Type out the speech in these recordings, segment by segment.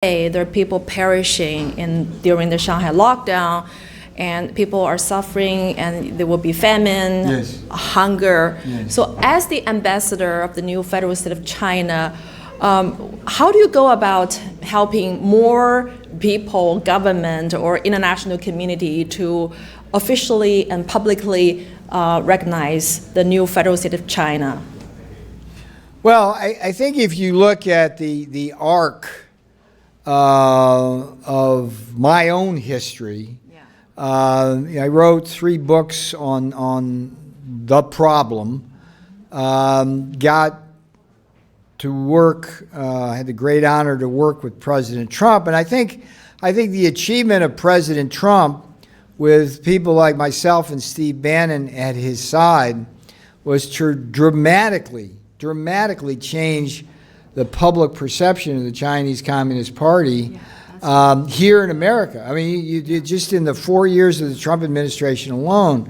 there are people perishing during the Shanghai lockdown, and people are suffering, and there will be famine, yes. hunger. Yes. So as the ambassador of the new federal state of China, how do you go about helping more people, government, or international community to officially and publicly recognize the new federal state of China? Well, I think if you look at the arc of my own history, I wrote 3 books on the problem, got to work, had the great honor to work with President Trump, and I think the achievement of President Trump with people like myself and Steve Bannon at his side was to dramatically change the public perception of the Chinese Communist Party here in America. I mean, you just in the 4 years of the Trump administration alone,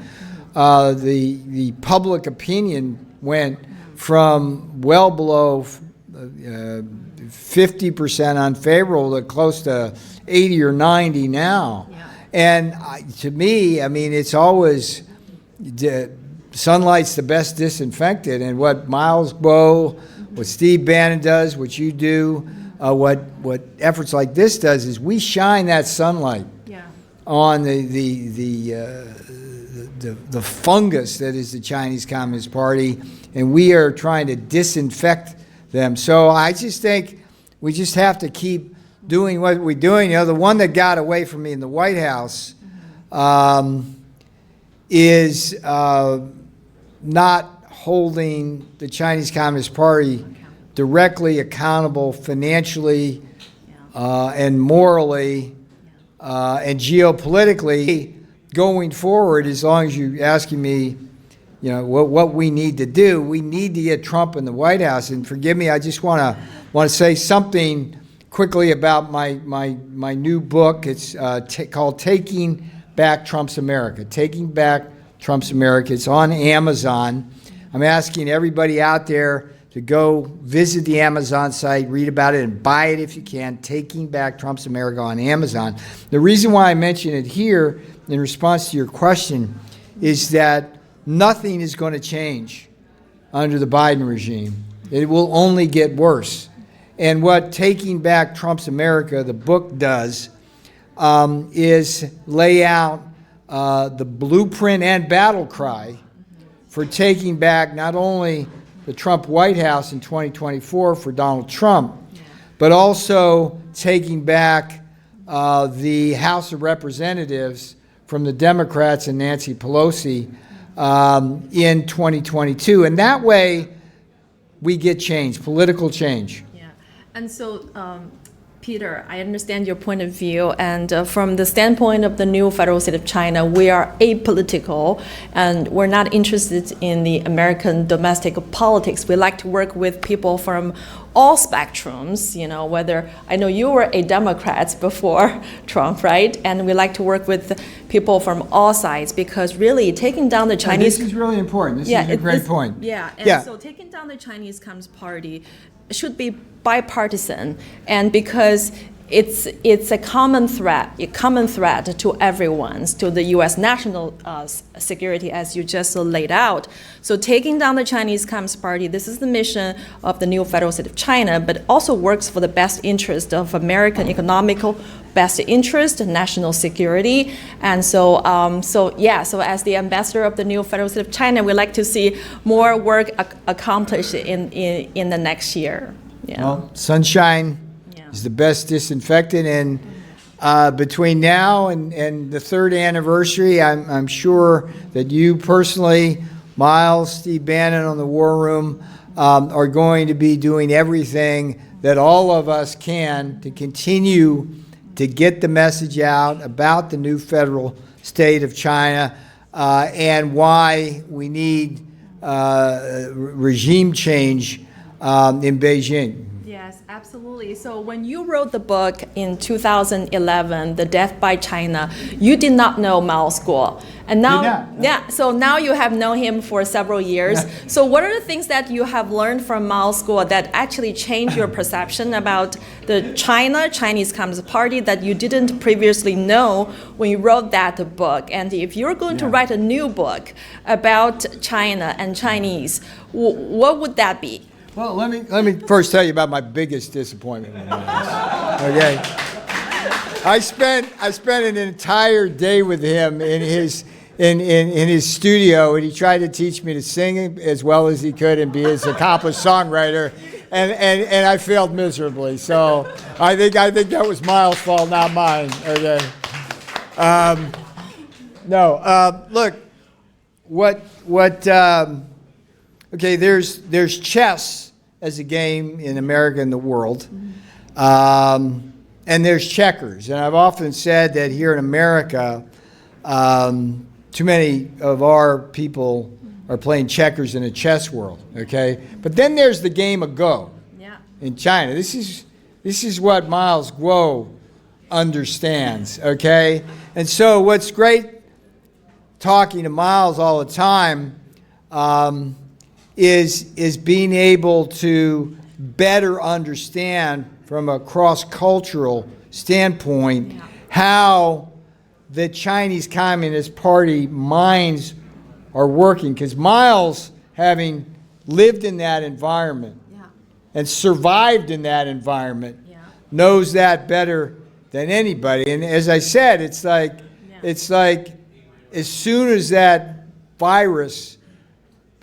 the public opinion went from well below 50% unfavorable to close to 80 or 90 now. Yeah. And to me, I mean, it's always sunlight's the best disinfectant, and what Miles Guo, what Steve Bannon does, what you do, what efforts like this does is we shine that sunlight on the fungus that is the Chinese Communist Party, and we are trying to disinfect them. So I just think we just have to keep doing what we're doing. You know, the one that got away from me in the White House is not holding the Chinese Communist Party directly accountable financially and morally and geopolitically going forward. As long as you're asking me, you know, what we need to do, we need to get Trump in the White House. And forgive me, I just want to say something quickly about my new book. It's called Taking Back Trump's America. Taking Back Trump's America. It's on Amazon. I'm asking everybody out there to go visit the Amazon site, read about it, and buy it if you can. Taking Back Trump's America on Amazon. The reason why I mention it here in response to your question is that nothing is going to change under the Biden regime. It will only get worse. And what Taking Back Trump's America, the book, does is lay out the blueprint and battle cry for taking back not only the Trump White House in 2024 for Donald Trump, but also taking back the House of Representatives from the Democrats and Nancy Pelosi in 2022. And that way we get change, political change. Yeah. And so, Peter, I understand your point of view, and from the standpoint of the new federal state of China, we are apolitical, and we're not interested in the American domestic politics. We like to work with people from all spectrums, you know, whether, I know you were a Democrat before Trump, right? And we like to work with people from all sides, because really taking down the Chinese... This is really important. This is a great point. Yeah, and so taking down the Chinese Communist Party should be bipartisan, and because it's a common threat to everyone's, to the U.S. national security, as you just laid out. So taking down the Chinese Communist Party, this is the mission of the new federal state of China, but also works for the best interest of American economical best interest, national security. And so as the ambassador of the new federal state of China, we like to see more work accomplished in the next year. Yeah. Well, sunshine is the best disinfectant, and between now and the 3rd anniversary, I'm sure that you personally, Miles, Steve Bannon on the War Room, are going to be doing everything that all of us can to continue to get the message out about the new federal state of China and why we need regime change in Beijing. Yes, absolutely. So when you wrote the book in 2011, The Death by China, you did not know Mao's school. And now, yeah, so now you have known him for several years. Yeah. So what are the things that you have learned from Mao's school that actually changed your perception about the Chinese Communist Party that you didn't previously know when you wrote that book? And if you're going to write a new book about China and Chinese, what would that be? Well, let me first tell you about my biggest disappointment in this. Okay, I spent an entire day with him in his studio, and he tried to teach me to sing as well as he could and be his accomplished songwriter, and I failed miserably. So I think that was Miles' fault, not mine. Okay. Look, okay, there's chess as a game in America and the world, and there's checkers. And I've often said that here in America, too many of our people are playing checkers in a chess world. Okay, but then there's the game of Go. Yeah. In China, this is what Miles Guo understands. Okay, and so what's great talking to Miles all the time is being able to better understand from a cross-cultural standpoint how the Chinese Communist Party minds are working. Because Miles, having lived in that environment and survived in that environment, knows that better than anybody. And as I said, it's like as soon as that virus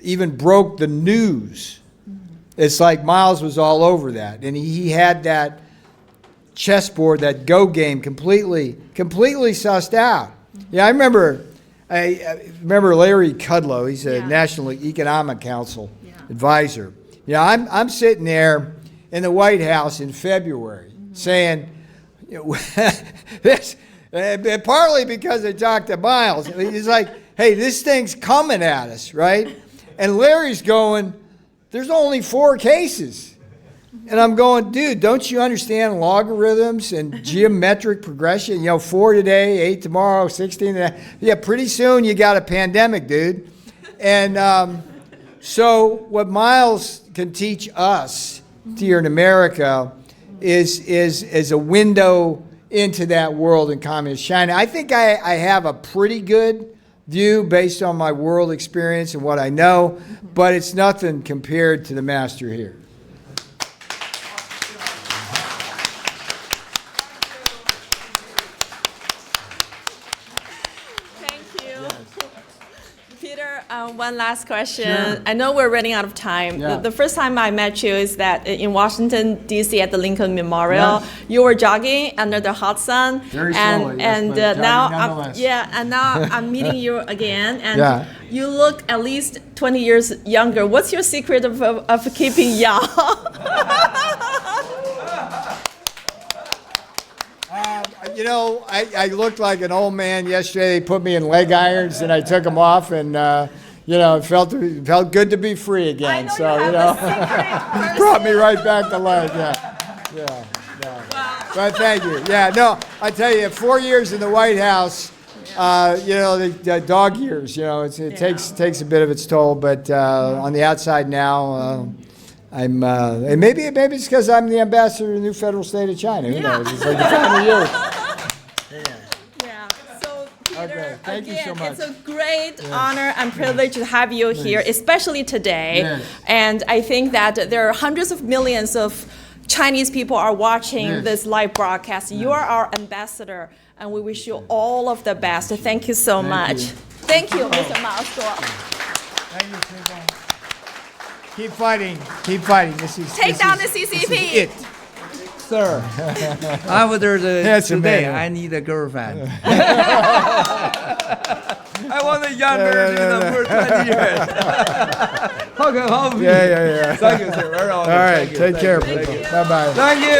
even broke the news, it's like Miles was all over that. And he had that chessboard, that Go game, completely sussed out. Yeah, I remember Larry Kudlow. He's a National Economic Council advisor. Yeah, I'm sitting there in the White House in February saying, this, partly because I talked to Miles. He's like, hey, this thing's coming at us, right? And Larry's going, there's only 4 cases. And I'm going, dude, don't you understand logarithms and geometric progression? 4 today, 8 tomorrow, 16 today. Yeah, pretty soon you got a pandemic, dude. And so what Miles can teach us here in America is a window into that world in communist China. I think I have a pretty good view based on my world experience and what I know, but it's nothing compared to the master here. Thank you. Peter, one last question. Sure. I know we're running out of time. Yeah. The first time I met you is that in Washington, D.C. at the Lincoln Memorial. Yeah. You were jogging under the hot sun. Very slowly, and yes, but now nonetheless. and now I'm meeting you again, and Yeah. you look at least 20 years younger. What's your secret of keeping young? I looked like an old man yesterday. They put me in leg irons, and I took them off, and it felt good to be free again. I know So you have a secret brought me right back to life. Yeah. But thank you. Yeah, no, I tell you, 4 years in the White House. The dog years. It takes a bit of its toll. But on the outside now. I'm, and maybe it's because I'm the ambassador to the new federal state of China. Who knows? It's like the time of year. Yeah. So, Peter, Okay, thank you so much. it's a great honor and privilege to have you here, especially today. Yes. And I think that there are hundreds of millions of Chinese people are watching Yes. this live broadcast. You are our ambassador, and we wish you all of the best. Thank you so much. you. Thank you, Mr. Mao Guo. Thank you, Susan. Keep fighting. Keep fighting. Take down the CCP. This is it. Sir, after Handsome today, man. I need a girlfriend. I want a younger for 20 years. How can help me? Yeah. Thank you, sir. Very All honored. right. Thank you. Take Thank care, you. people. Bye-bye. Thank you.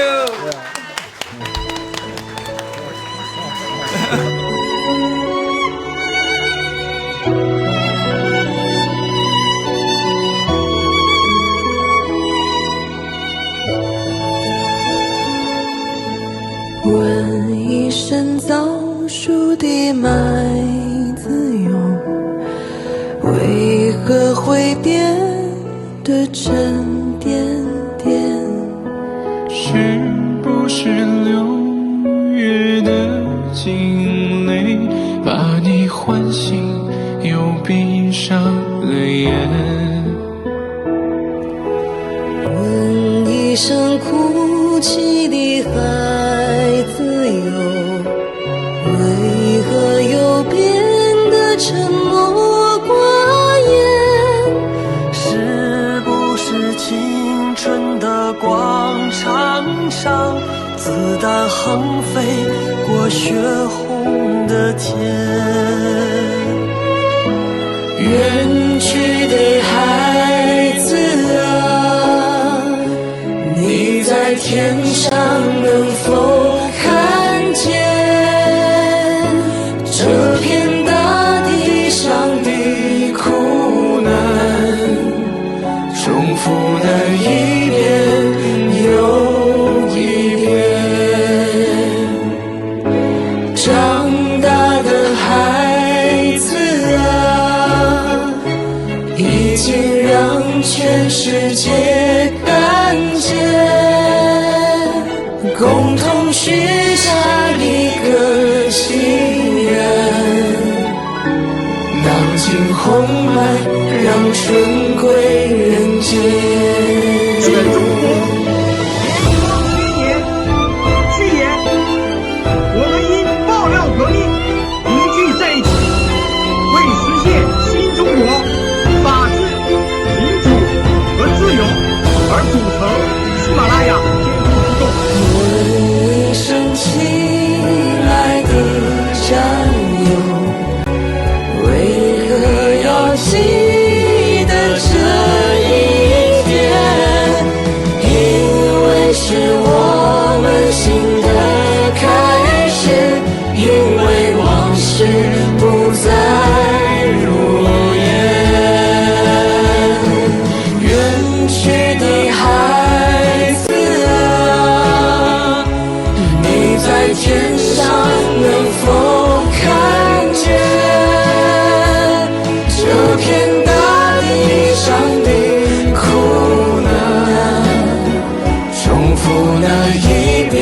问一声早熟的麦子哟，为何会变得沉甸甸？是不是6月的惊雷把你唤醒，又闭上了眼？问一声哭泣的孩子哟，为何又变得沉默寡言？是不是青春的广场上，子弹横飞过血红的天？远去的孩子啊，你在天上能否看见这片大地上的苦难，重复了一遍又一遍。长大的孩子啊，已经让全世界看见，共同许下一个心愿，荡尽红来，让春归人间。新中国联邦100年，去年我们因爆料革命凝聚在一起，为实现新中国法治、民主和自由而组成喜马拉雅监督机构。问一声亲爱的战友，为何要记得这一天？因为是我们新的开始，因为往事不再如烟。远去的孩子啊，你在天上能否看见这片大地上的苦难，重复了一遍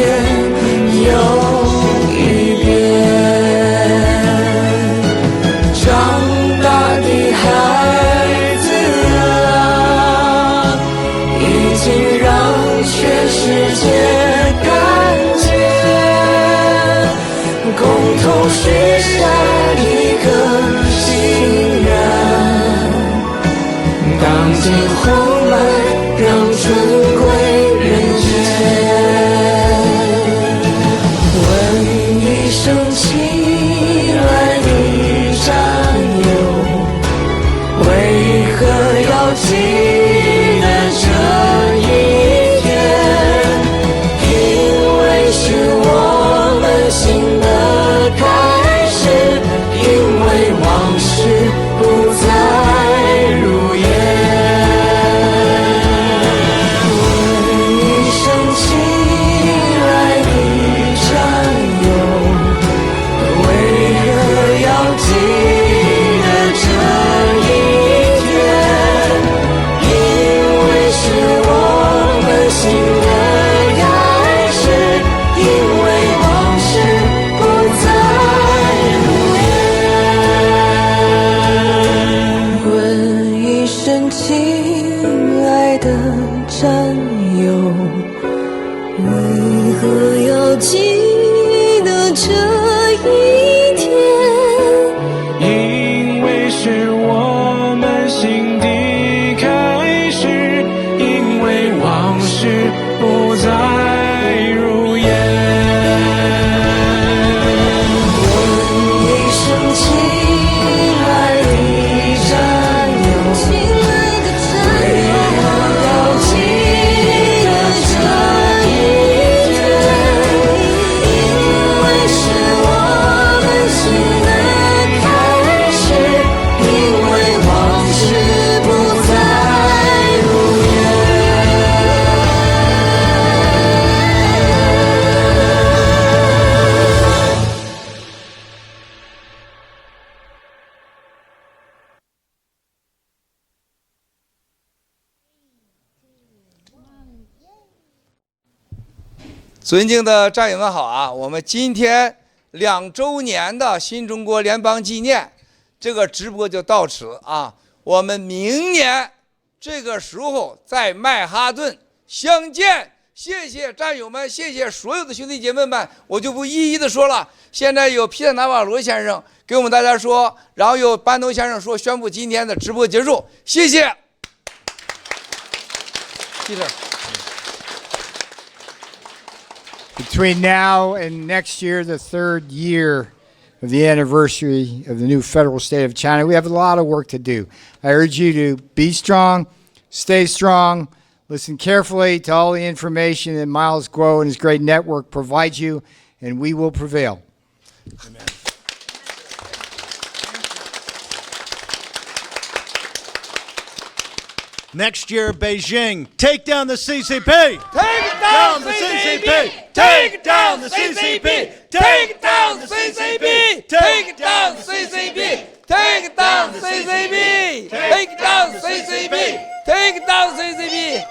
又一遍。长大的孩子啊，已经让全世界看见，共同许下一个心愿，荡尽红来，让春归人间。问一声亲爱的战友，为何要记得这一天？因为是我们新的开始，因为往事不再如烟。问一声亲爱的战友，为何要记得这一天？因为是我们新的开始，因为往事不再如烟。问一声亲爱的战友，为何要记得这一天？因为是我们新的开始，因为往事不再如烟。问一声亲爱的战友，为何要记得这一天？因为是尊敬的战友们好啊！我们今天2周年的新中国联邦纪念，这个直播就到此啊。我们明年这个时候在曼哈顿相见。谢谢战友们，谢谢所有的兄弟姐妹们，我就不一一的说了。现在有皮特纳瓦罗先生给我们大家说，然后有班农先生说，宣布今天的直播结束。谢谢。Peter. Between now and next year, the 3rd year of the anniversary of the new federal state of China, we have a lot of work to do. I urge you to be strong, stay strong, listen carefully to all the information that Miles Guo and his great network provides you, and we will prevail. Amen. Next year, Beijing, take down the CCP! Take down the CCP! Take down the CCP! Take down the CCP! Take down the CCP! Take down the CCP! Take down the CCP! Take down the CCP!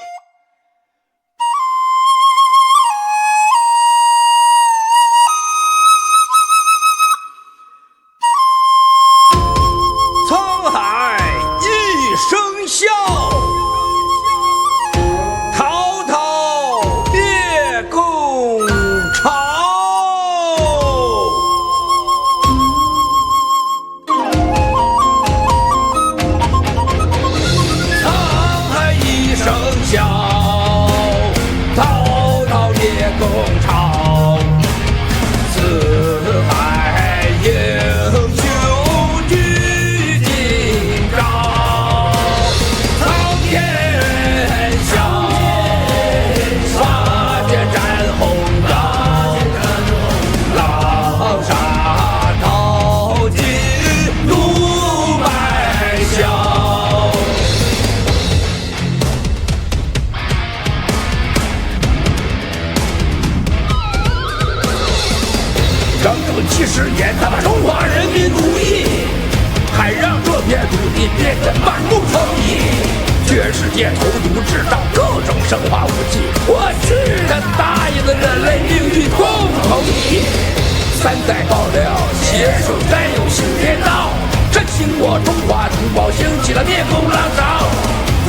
沧海一声笑，滔滔列共潮。沧海一声笑，滔滔列共潮。四海英雄聚今朝，苍天笑，拔剑斩红腰，浪沙淘尽怒白霄。整整70年，他把中华人民主义，还让这片土地变得满目疮痍。全世界投毒制造各种生化武器，我去，他答应了人类命运共同体。3代爆料，携手占有新天道，振兴我中华同胞，兴起了灭共浪潮。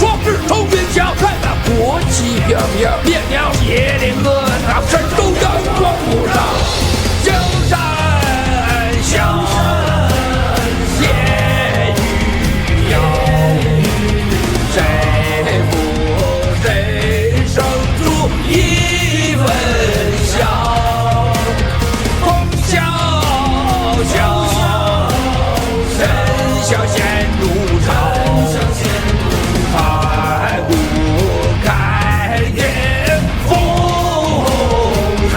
壮志冲云霄，看那国旗飘飘，别鸟铁岭河道，神州阳光普照。江山笑，血雨遥，谁负谁生出一份笑。风萧萧，人笑险如潮，盘古开天风潮。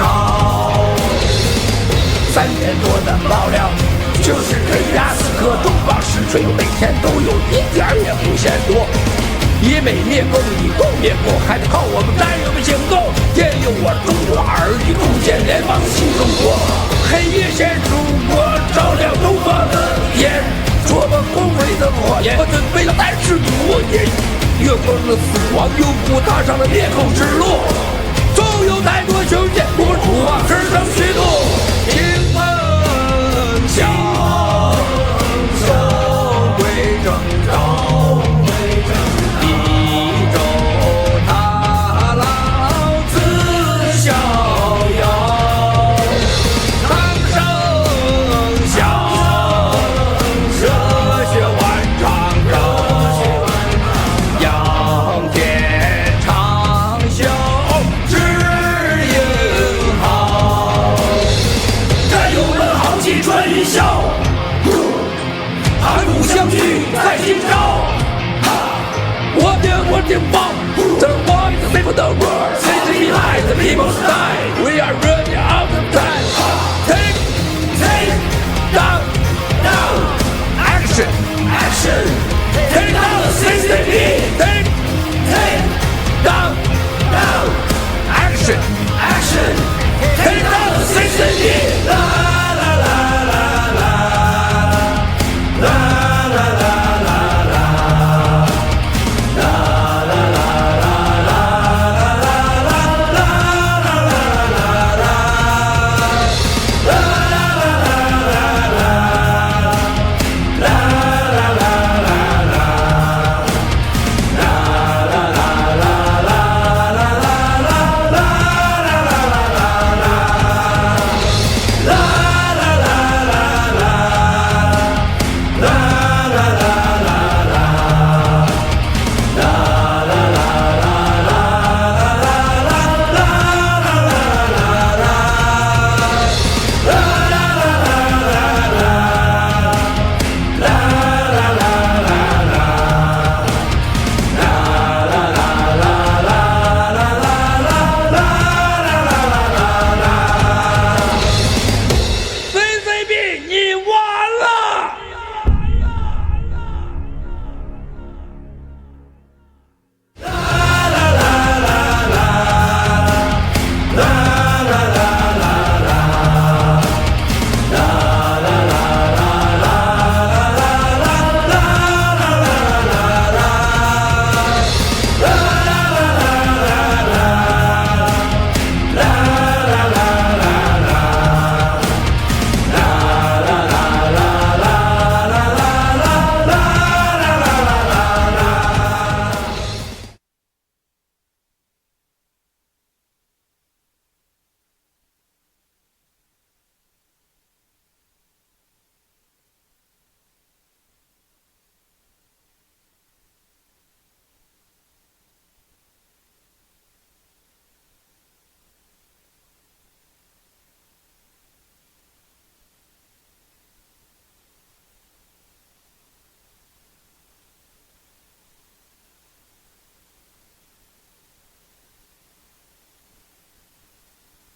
3年多的爆料，就是黑压死磕，众望实锤，每天都有一点也不嫌多。以美灭共，以共灭共，还得靠我们战友们行动。天佑我中华儿女，共建联邦新中国。黑夜显祖国，照亮东方的眼。我们宏伟的火焰，我准备了3世多年。越过了死亡幽谷，踏上了灭共之路。总有太多雄剑，我主啊，只能虚度。听风笑，收归正道。一周踏浪自逍遥。苍生笑，热血万丈高。仰天长啸，志英豪。战友们豪气穿云霄，寒武相聚在今朝。我挺棒，The voice of the world, sitting behind the people's side. We are real.